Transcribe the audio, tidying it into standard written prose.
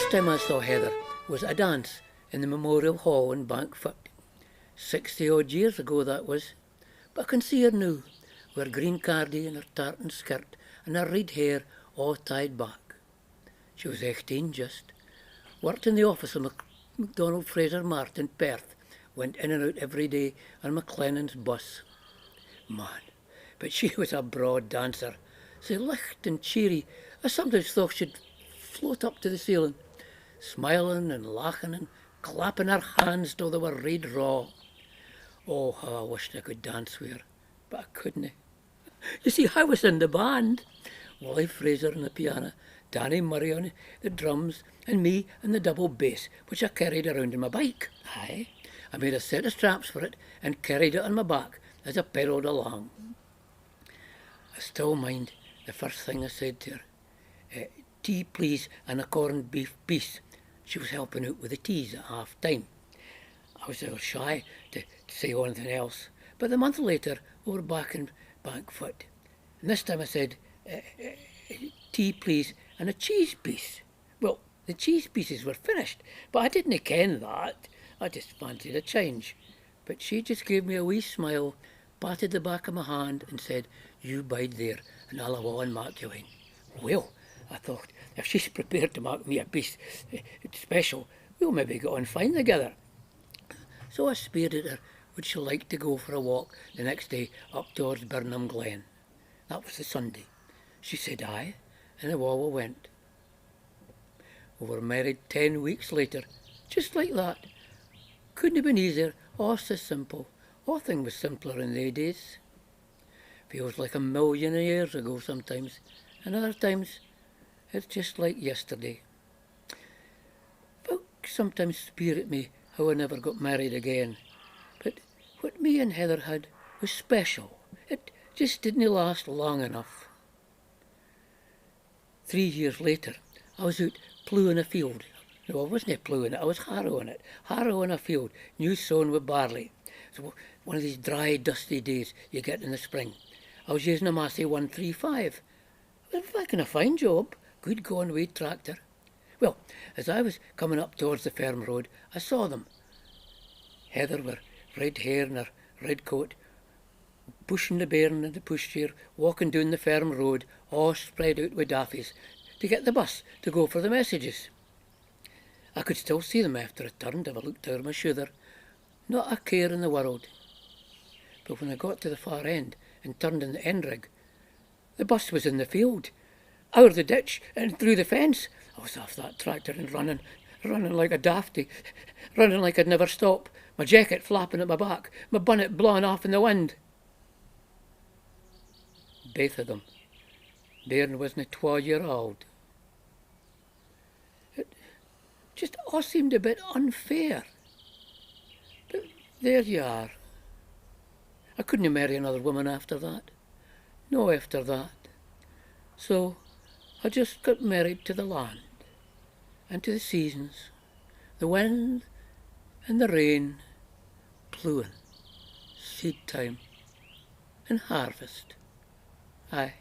first time I saw Heather was at a dance in the Memorial Hall in Bankfoot. 60-odd years ago that was. But I can see her now, with her green cardie and her tartan skirt and her red hair all tied back. She was 18 just. Worked in the office of MacDonald Fraser Mart in Perth. Went in and out every day on McLennan's bus. Man, but she was a broad dancer. So licht and cheery, I sometimes thought she'd float up to the ceiling, smiling and laughing and clapping her hands till they were red raw. Oh, how I wished I could dance with her, but I couldn't. You see, I was in the band. Wally Fraser on the piano, Danny Murray on the drums, and me on the double bass, which I carried around in my bike. Aye, I made a set of straps for it and carried it on my back as I pedalled along. I still mind the first thing I said to her. Tea, please, and a corned beef piece. She was helping out with the teas at half time. I was a little shy to say anything else, but a month later we were back in Bankfoot. And this time I said, tea, please, and a cheese piece. Well, the cheese pieces were finished, but I didn't ken that. I just fancied a change. But she just gave me a wee smile, patted the back of my hand and said, you bide there and I'll have on McEwan. Well, I thought, if she's prepared to make me a piece special, we'll maybe get on fine together. So I speered at her, would she like to go for a walk the next day up towards Bairn Glen? That was the Sunday. She said aye, and away we went. We were married 10 weeks later, just like that. Couldn't have been easier, or so simple. Nothing was simpler in they days. Feels like a million years ago sometimes, and other times it's just like yesterday. Folks sometimes speer at me how I never got married again, but what me and Heather had was special. It just didn't last long enough. 3 years later, I was out ploughing a field. No, I wasn't ploughing it, I was harrowing it. Harrowing a field, new sown with barley. So one of these dry, dusty days you get in the spring. I was using a Massey 135. It was fucking a fine job, good going with tractor. Well, as I was coming up towards the ferm road, I saw them. Heather with red hair and her red coat, pushing the Bairn in the pushchair, walking down the ferm road, all spread out with daffies, to get the bus to go for the messages. I could still see them after I turned if I looked over my shoulder. Not a care in the world. But when I got to the far end and turned in the end rig, the bus was in the field, out of the ditch and through the fence. I was off that tractor and running like a dafty, running like I'd never stop, my jacket flapping at my back, my bonnet blowing off in the wind. Both of them. Bairn wasn't 12-year-old. It just all seemed a bit unfair. But there you are. I couldn't marry another woman after that. No after that. So I just got married to the land and to the seasons, the wind and the rain, ploughing, seed time and harvest. Aye.